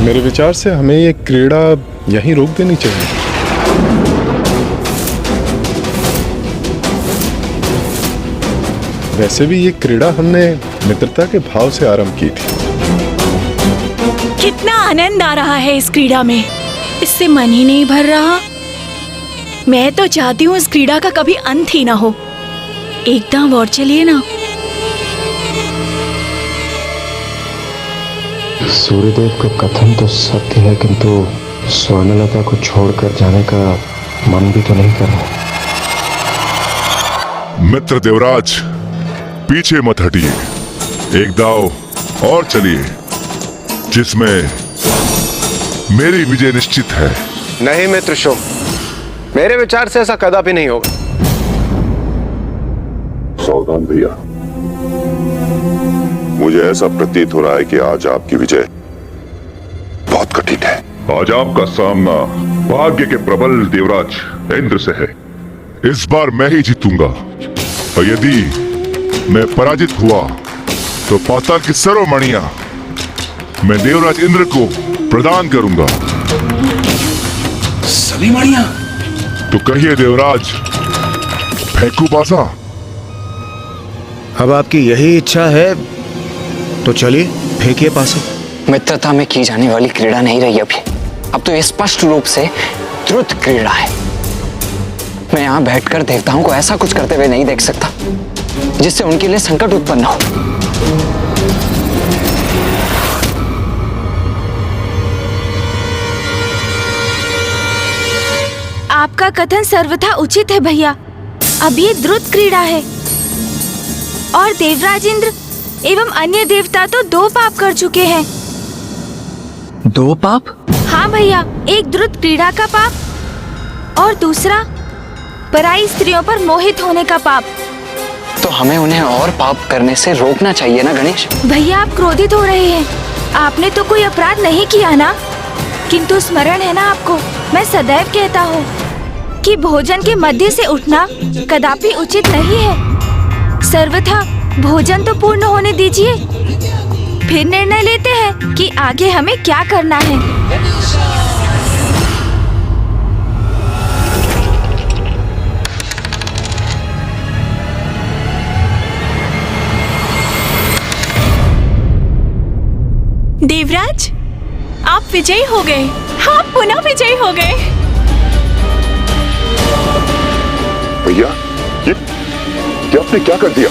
मेरे विचार से हमें ये क्रीड़ा यहीं रोक देनी चाहिए। वैसे भी ये क्रीड़ा हमने मित्रता के भाव से आरंभ की थी। कितना आनंद आ रहा है इस क्रीड़ा में, इससे मन ही नहीं भर रहा। मैं तो चाहती हूँ इस क्रीड़ा का कभी अंत ही ना हो। एक दांव और चलिए ना। सूर्यदेव का कथन तो सत्य है, किंतु स्वर्णलता को छोड़कर जाने का मन भी तो नहीं कर रहा। मित्र देवराज, पीछे मत हटिए, एक दाव और चलिए जिसमें मेरी विजय निश्चित है। नहीं मित्र शुभ, मेरे विचार से ऐसा कदापि नहीं होगा। सावधान भैया, मुझे ऐसा प्रतीत हो रहा है कि आज आपकी विजय बहुत कठिन है। आज आपका सामना भाग्य के प्रबल देवराज इंद्र से है। इस बार मैं ही जीतूंगा, और यदि मैं पराजित हुआ तो पाताल की सर्वमणियां मैं देवराज इंद्र को प्रदान करूंगा। सभी मणियां? तो कहिए देवराज, फेंकू पासा? अब आपकी यही इच्छा है तो चलिए फेंकिए पासा। मित्रता में की जाने वाली क्रीड़ा नहीं रही अभी। अब तो ये स्पष्ट रूप से द्रुत क्रीड़ा है। मैं यहाँ बैठकर देवताओं को ऐसा कुछ करते हुए नहीं देख सकता जिससे उनके लिए संकट उत्पन्न हो। आपका कथन सर्वथा उचित है भैया। अब ये द्रुत क्रीड़ा है और देवराज इंद्र एवं अन्य देवता तो 2 पाप कर चुके हैं। 2 पाप? हाँ भैया, एक द्रुत क्रीड़ा का पाप और दूसरा पराई स्त्रियों पर मोहित होने का पाप। तो हमें उन्हें और पाप करने से रोकना चाहिए ना गणेश? भैया आप क्रोधित हो रहे हैं। आपने तो कोई अपराध नहीं किया ना। किंतु स्मरण है ना आपको, मैं सदैव कहता हूँ कि भोजन के मध्य से उठना कदापि उचित नहीं है। सर्वथा भोजन तो पूर्ण होने दीजिए, फिर निर्णय लेते हैं कि आगे हमें क्या करना है। देवराज, आप विजयी हो गए। हाँ, पुनः विजयी हो गए। भैया, ये आपने क्या कर दिया?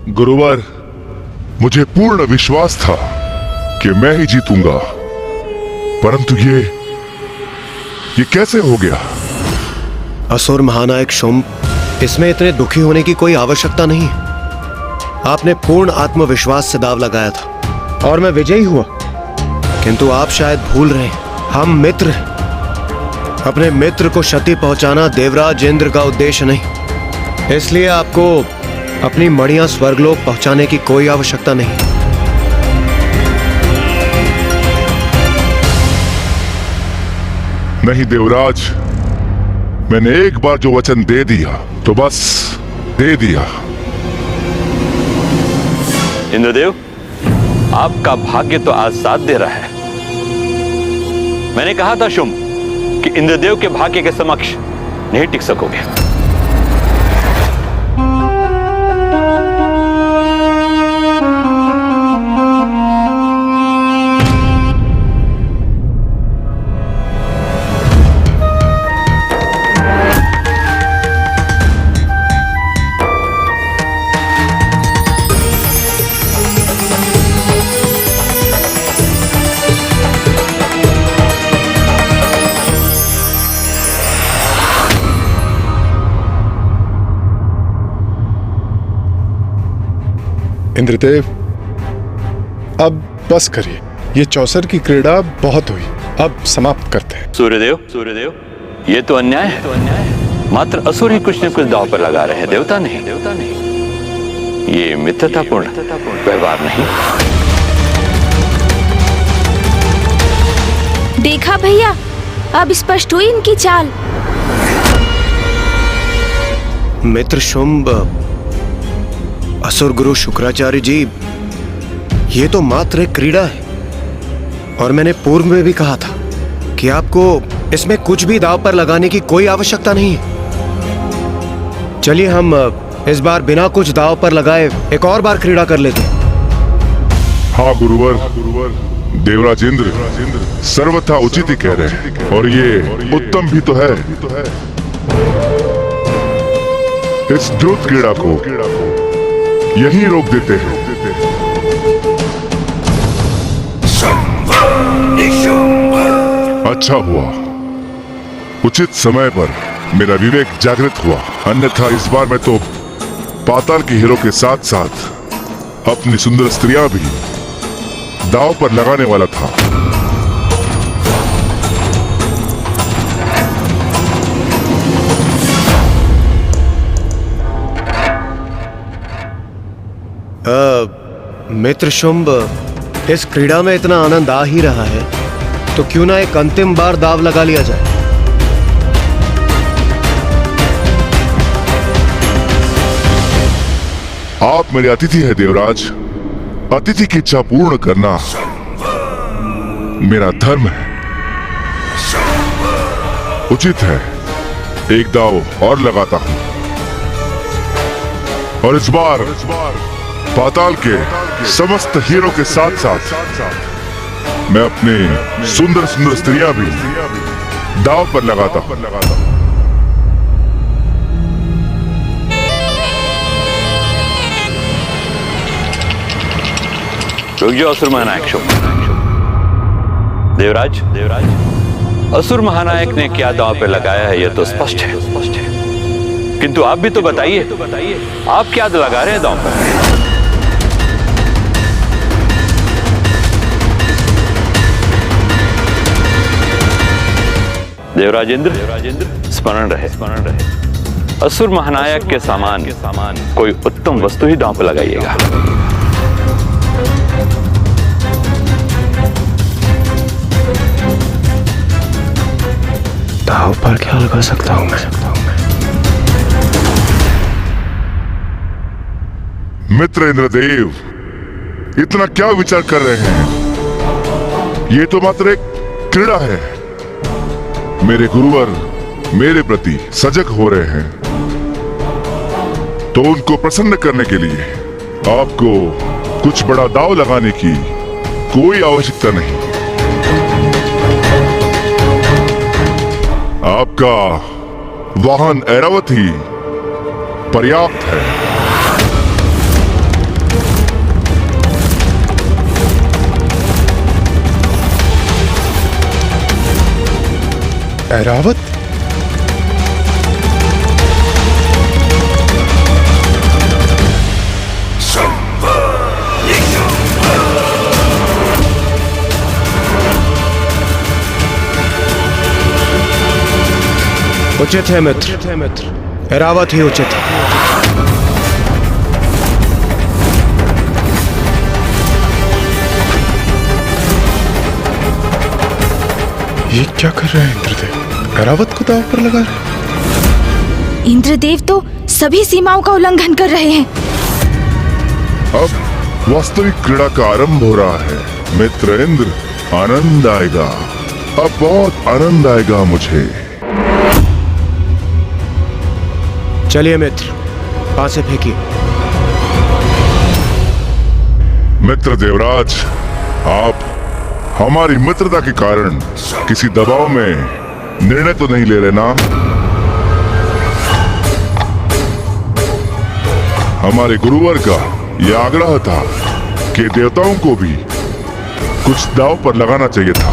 गुरुवर, मुझे पूर्ण विश्वास था कि मैं ही जीतूंगा, परंतु ये कैसे हो गया? असुर महानायक शुंभ, इसमें इतने दुखी होने की कोई आवश्यकता नहीं। आपने पूर्ण आत्मविश्वास से दाव लगाया था और मैं विजयी हुआ। किंतु आप शायद भूल रहे हैं, हम मित्र हैं। अपने मित्र को क्षति पहुंचाना देवराज इंद्र का उद्देश्य नहीं। इसलिए आपको अपनी मणियां स्वर्गलोक पहुंचाने की कोई आवश्यकता नहीं। नहीं देवराज, मैंने एक बार जो वचन दे दिया तो बस दे दिया। इंद्रदेव, आपका भाग्य तो आज साथ दे रहा है। मैंने कहा था शुंभ कि इंद्रदेव के भाग्य के समक्ष नहीं टिक सकोगे। इंद्रदेव, अब बस करिए। ये चौसर की क्रीड़ा बहुत हुई, अब समाप्त करते हैं। सूर्यदेव, ये तो अन्याय है। मात्र असुर ही कुछ न कुछ दांव पर लगा रहे हैं, देवता नहीं। ये मित्रतापूर्ण व्यवहार नहीं। देखा भैया, अब स्पष्ट हुई इनकी चाल। मित्र शुंभ, असुर गुरु शुक्राचार्य जी ये तो मात्र एक क्रीड़ा है, और मैंने पूर्व में भी कहा था कि आपको इसमें कुछ भी दांव पर लगाने की कोई आवश्यकता नहीं है। चलिए हम इस बार बिना कुछ दांव पर लगाए एक और बार क्रीड़ा कर लेते हैं। हाँ गुरुवर, देवराज इंद्र सर्वथा उचित ही कह रहे हैं, और ये उत्तम भी तो है। इस द्रुत क्रीड़ा को यहीं रोक देते हैं। अच्छा हुआ, उचित समय पर मेरा विवेक जागृत हुआ, अन्यथा इस बार मैं तो पाताल के हीरो के साथ साथ अपनी सुंदर स्त्रियां भी दांव पर लगाने वाला था। मित्र शुंभ, इस क्रीड़ा में इतना आनंद आ ही रहा है तो क्यों ना एक अंतिम बार दांव लगा लिया जाए। आप मेरे अतिथि हैं देवराज, अतिथि की इच्छा पूर्ण करना मेरा धर्म है। उचित है, एक दांव और लगाता हूं, और इस बार पाताल के समस्त हीरो के साथ साथ मैं अपनी सुंदर सुंदर स्त्रियां भी दांव पर लगाता हूं। रुक जाओ असुर महानायक शुंभ। देवराज, असुर महानायक ने क्या दांव पे लगाया है यह तो स्पष्ट है, किंतु आप भी तो बताइए, आप क्या लगा रहे हैं दांव पर? देवराज इंद्र स्मरण रहे, असुर महानायक के सामान कोई उत्तम वस्तु ही दांव पे लगाइएगा। दांव पर क्या लगा सकता हूं मैं? मित्र इंद्रदेव, इतना क्या विचार कर रहे हैं? ये तो मात्र एक क्रीड़ा है। मेरे गुरुवर मेरे प्रति सजग हो रहे हैं, तो उनको प्रसन्न करने के लिए आपको कुछ बड़ा दांव लगाने की कोई आवश्यकता नहीं। आपका वाहन ऐरावत ही पर्याप्त है। ऐरावत? उचित है मित्र, ऐरावत ही उचित है। ये क्या कर रहे हैं इंद्रदेव? ऐरावत को दांव पर लगा रहे हैं। इंद्रदेव तो सभी सीमाओं का उल्लंघन कर रहे हैं। अब वास्तविक क्रीड़ा का आरंभ हो रहा है। मित्र इंद्र, आनंद आएगा, अब बहुत आनंद आएगा मुझे। चलिए मित्र, पासे फेंकिए। मित्र देवराज, आप हमारी मित्रता के कारण किसी दबाव में निर्णय तो नहीं ले रहे ना? हमारे गुरुवर का यह आग्रह था कि देवताओं को भी कुछ दांव पर लगाना चाहिए था।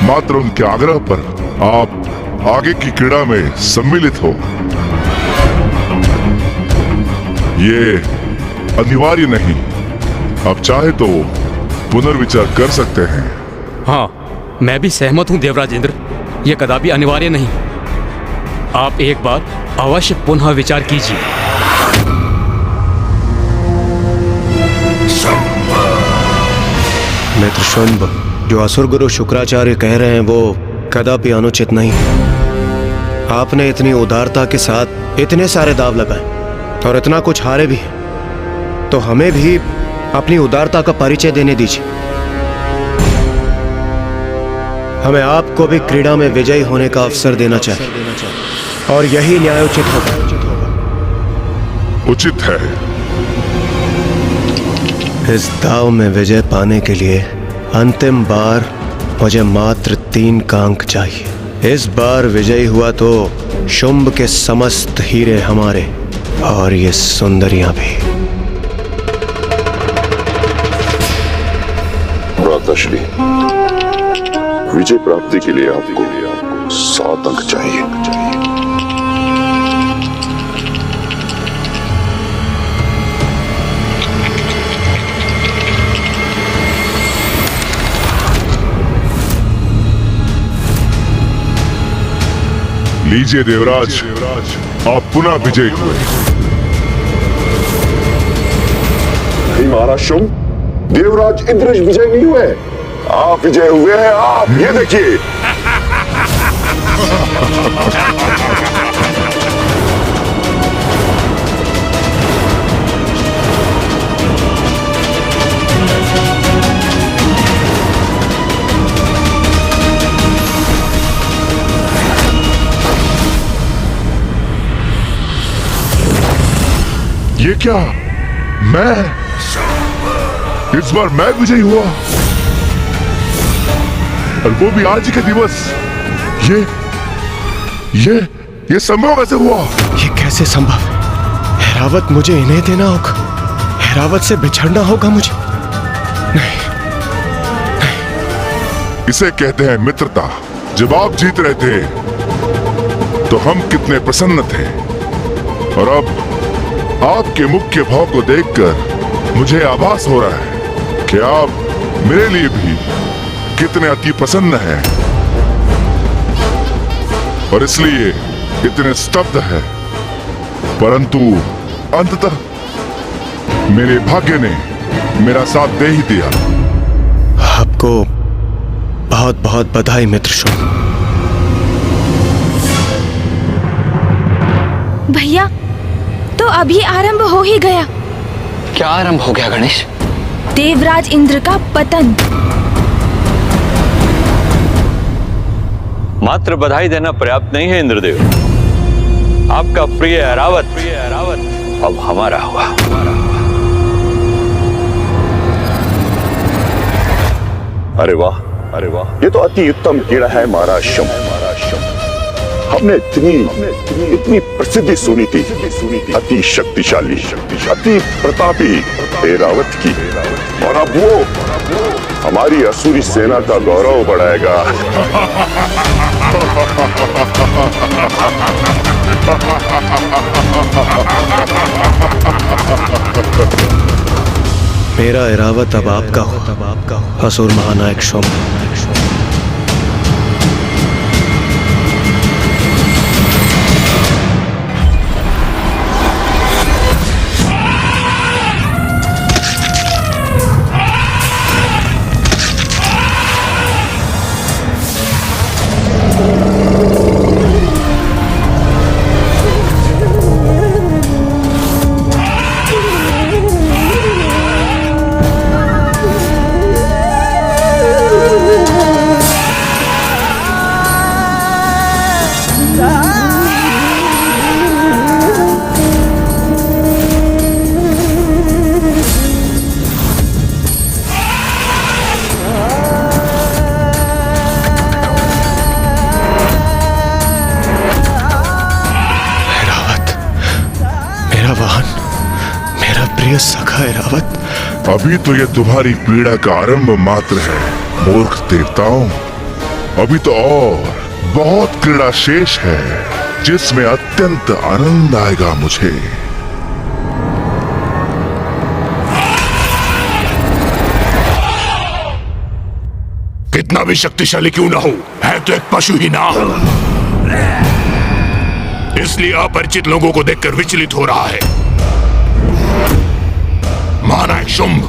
मात्र उनके आग्रह पर आप आगे की क्रीड़ा में सम्मिलित हो, ये अनिवार्य नहीं। आप चाहे तो पुनर्विचार कर सकते हैं। हाँ, मैं भी सहमत हूं देवराज इंद्र, यह कदापि अनिवार्य नहीं। आप एक बार अवश्य पुनः विचार कीजिए। मित्र शुंभ, जो असुर गुरु शुक्राचार्य कह रहे हैं वो कदापि अनुचित नहीं। आपने इतनी उदारता के साथ इतने सारे दांव लगाए, और इतना कुछ हारे भी तो हमें भी अपनी उदारता का परिचय देने दीजिए। हमें आपको भी क्रीड़ा में विजयी होने का अवसर देना चाहिए और यही न्यायोचित होगा। उचित है। इस दाव में विजय पाने के लिए अंतिम बार मुझे मात्र 3 का अंक चाहिए। इस बार विजयी हुआ तो शुंभ के समस्त हीरे हमारे और ये सुंदरियां भी। भ्राताश्री, विजय प्राप्ति के लिए आपको 7 अंक चाहिए। लीजिए देवराज, आप पुनः विजयी हुए। महाराज शुंभ, देवराज इंद्र विजय नहीं हुए, आप विजय हुए हैं। आप ये देखिए। ये क्या? मैं इस बार मैं विजयी हुआ, और वो भी आज के दिवस। ये संभव कैसे हुआ? ये कैसे संभव है? हैरावत, मुझे इन्हें देना होगा। हैरावत से बिछड़ना होगा मुझे। नहीं। इसे कहते हैं मित्रता। जब आप जीत रहे थे तो हम कितने प्रसन्न थे, और अब आपके मुख्य भाव को देखकर मुझे आभास हो रहा है कि आप मेरे लिए भी कितने अति प्रसन्न हैं, और इसलिए इतने स्तब्ध है। परंतु अंततः मेरे भाग्य ने मेरा साथ दे ही दिया। आपको बहुत बहुत बधाई मित्र शुंभ। भैया, तो अभी आरंभ हो ही गया। क्या आरंभ हो गया गणेश? देवराज इंद्र का पतन। मात्र बधाई देना पर्याप्त नहीं है इंद्रदेव। आपका प्रिय ऐरावत अब हमारा हुआ। अरे वाह, अरे वाह, ये तो अति उत्तम क्रीड़ा है महाराज शुंभ। हमने इतनी प्रसिद्धि सुनी थी, अति शक्तिशाली, अति प्रतापी ऐरावत की, और अब वो हमारी असुरी सेना का गौरव बढ़ाएगा। मेरा ऐरावत अब आपका हो, असुर महानायक शुंभ। सखा ऐरावत, अभी तो ये तुम्हारी पीड़ा का आरंभ मात्र है मूर्ख देवताओं। अभी तो और बहुत क्रीड़ा शेष है जिसमें अत्यंत आनंद आएगा मुझे। कितना भी शक्तिशाली क्यों ना हो, है तो एक पशु ही ना, इसलिए अपरिचित लोगों को देखकर विचलित हो रहा है। महानायक शुंभ,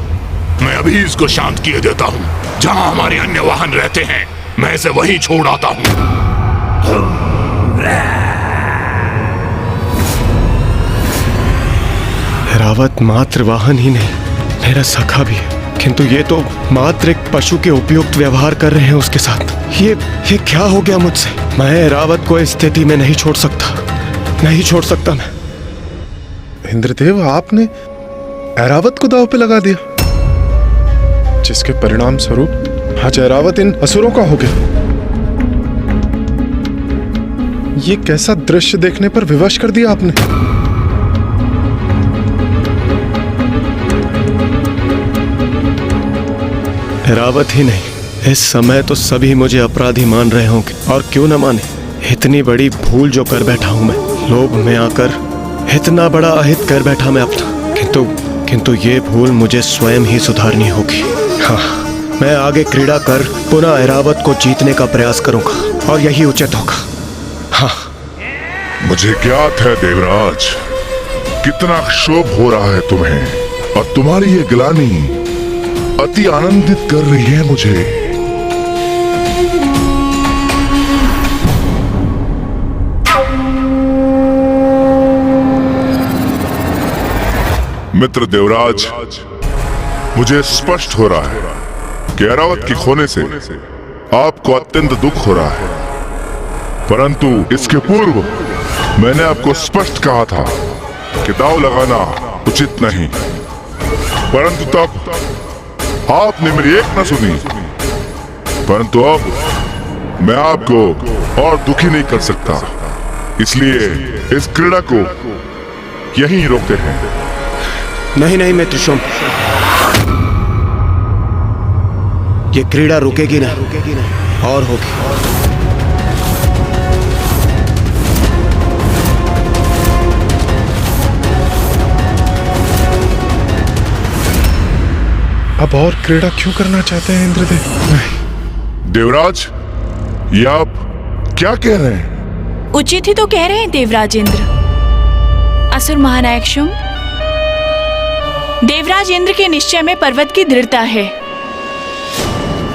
मैं अभी इसको शांत किए देता हूं। जहां हमारे अन्य वाहन रहते हैं मैं इसे वहीं छोड़ आता हूं। ऐरावत मात्र वाहन ही नहीं, मेरा सखा भी है, किंतु ये तो मात्र एक पशु के उपयुक्त व्यवहार कर रहे हैं उसके साथ। ये क्या हो गया मुझसे? मैं ऐरावत को इस स्थिति में नहीं छोड़ सकता, नहीं छोड़ सकता मैं। इंद्रदेव, आपने ऐरावत को दांव पे लगा दिया, जिसके परिणाम स्वरूप आज ऐरावत इन असुरों का हो गया। ये कैसा दृश्य देखने पर विवश कर दिया आपने? ऐरावत ही नहीं, इस समय तो सभी मुझे अपराधी मान रहे होंगे, और क्यों न माने। इतनी बड़ी भूल जो कर बैठा हूं मैं, लोभ में आकर इतना बड़ा अहित कर बैठा मैं अपना। किंतु ये भूल मुझे स्वयं ही सुधारनी होगी। हाँ, मैं आगे क्रीड़ा कर पुनः ऐरावत को जीतने का प्रयास करूंगा, और यही उचित होगा। हाँ, मुझे ज्ञात है देवराज, कितना क्षोभ हो रहा है तुम्हें, और तुम्हारी ये ग्लानि अति आनंदित कर रही है मुझे। मित्र देवराज, मुझे स्पष्ट हो रहा है कि ऐरावत के खोने से आपको अत्यंत दुख हो रहा है, परंतु इसके पूर्व मैंने आपको स्पष्ट कहा था कि दांव लगाना उचित नहीं, परंतु तब आपने मेरी एक न सुनी। परंतु अब मैं आपको और दुखी नहीं कर सकता, इसलिए इस क्रीड़ा को यहीं रोकते हैं। नहीं मित्र शुंभ, ये क्रीड़ा रुकेगी नहीं, और होगी। अब और क्रीड़ा क्यों करना चाहते हैं इंद्रदेव? देवराज, ये आप क्या कह रहे हैं? उचित ही तो कह रहे हैं देवराज इंद्र। असुर महानायक शुंभ, देवराज इंद्र के निश्चय में पर्वत की दृढ़ता है।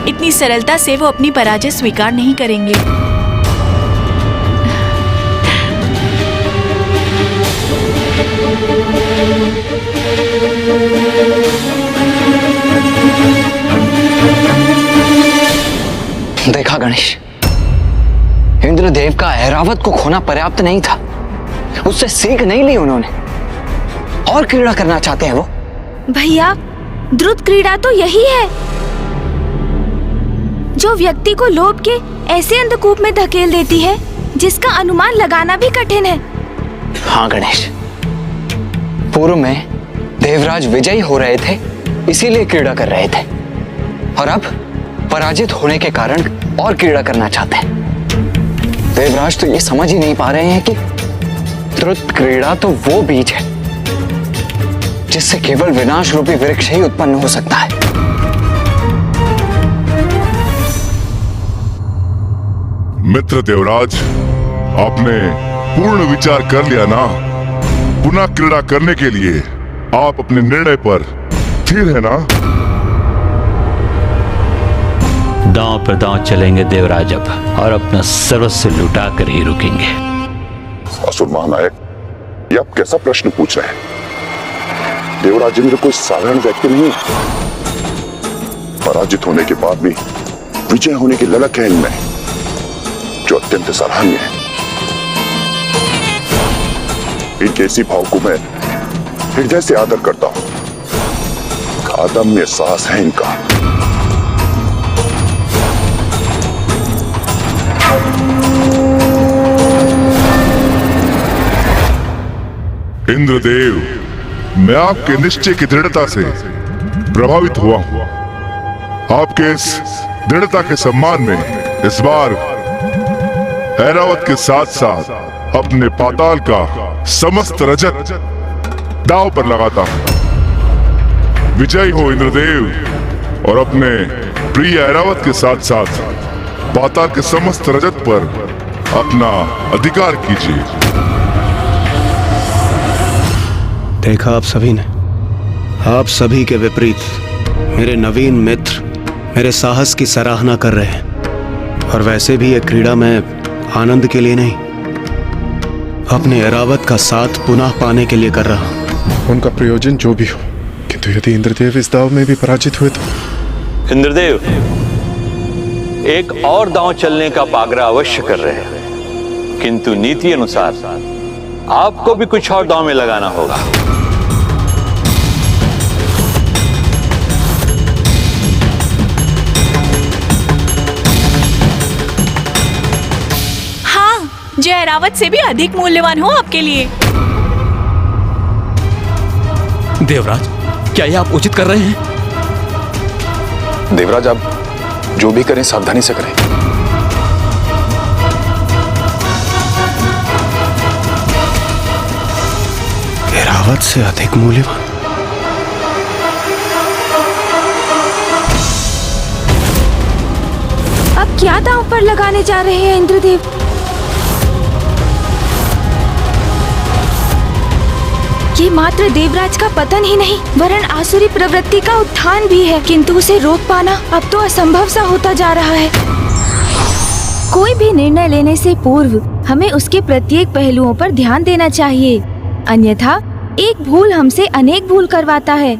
इतनी सरलता से वो अपनी पराजय स्वीकार नहीं करेंगे। देखा गणेश, इंद्रदेव का ऐरावत को खोना पर्याप्त नहीं था, उससे सीख नहीं ली उन्होंने, और क्रीड़ा करना चाहते हैं वो। भैया, द्रुत क्रीड़ा तो यही है जो व्यक्ति को लोभ के ऐसे अंधकूप में धकेल देती है जिसका अनुमान लगाना भी कठिन है। हाँ गणेश, पूर्व में देवराज विजयी हो रहे थे, इसीलिए क्रीड़ा कर रहे थे, और अब पराजित होने के कारण और क्रीड़ा करना चाहते हैं। देवराज तो ये समझ ही नहीं पा रहे हैं कि द्रुत क्रीड़ा तो वो बीज है जिससे केवल विनाश रूपी वृक्ष ही उत्पन्न हो सकता है। मित्र देवराज, आपने पूर्ण विचार कर लिया ना? पुनः क्रीड़ा करने के लिए आप अपने निर्णय पर स्थिर है ना? दांव पर दांव चलेंगे देवराज अब, और अपना सर्वस्व लुटा कर ही रुकेंगे। असुर महानायक, ये आप कैसा प्रश्न पूछ रहे हैं? देवराज इंद्र कोई साधारण व्यक्ति नहीं, पराजित होने के बाद भी विजय होने की ललक है इनमें, जो अत्यंत सराहनीय है। इनके इसी भाव को मैं हृदय से आदर करता हूं। अदम्य साहस है इनका। इंद्रदेव, मैं आपके निश्चय की दृढ़ता से प्रभावित हुआ हूं। आपके इस दृढ़ता के सम्मान में इस बार ऐरावत के साथ साथ अपने पाताल का समस्त रजत दांव पर लगाता हूं। विजयी हो इंद्रदेव, और अपने प्रिय ऐरावत के साथ साथ पाताल के समस्त रजत पर अपना अधिकार कीजिए। देखा आप सभी ने, आप सभी के विपरीत मेरे नवीन मित्र मेरे साहस की सराहना कर रहे हैं, और वैसे भी यह क्रीड़ा मैं आनंद के लिए नहीं, अपने ऐरावत का साथ पुनः पाने के लिए कर रहा हूं। उनका प्रयोजन जो भी हो, किंतु यदि इंद्रदेव इस दाव में भी पराजित हुए तो। इंद्रदेव एक और दांव चलने का आग्रह अवश्य कर रहे हैं, किंतु नीति अनुसार आपको भी कुछ और दांव में लगाना होगा। हाँ, जो ऐरावत से भी अधिक मूल्यवान हो आपके लिए। देवराज, क्या ये आप उचित कर रहे हैं? देवराज, आप जो भी करें सावधानी से करें। ऐरावत से अधिक मूल्यवान? अब क्या दांव पर लगाने जा रहे हैं इंद्रदेव? ये मात्र देवराज का पतन ही नहीं, वरन आसुरी प्रवृत्ति का उत्थान भी है, किंतु उसे रोक पाना अब तो असंभव सा होता जा रहा है। कोई भी निर्णय लेने से पूर्व हमें उसके प्रत्येक पहलुओं पर ध्यान देना चाहिए, अन्यथा एक भूल हमसे अनेक भूल करवाता है।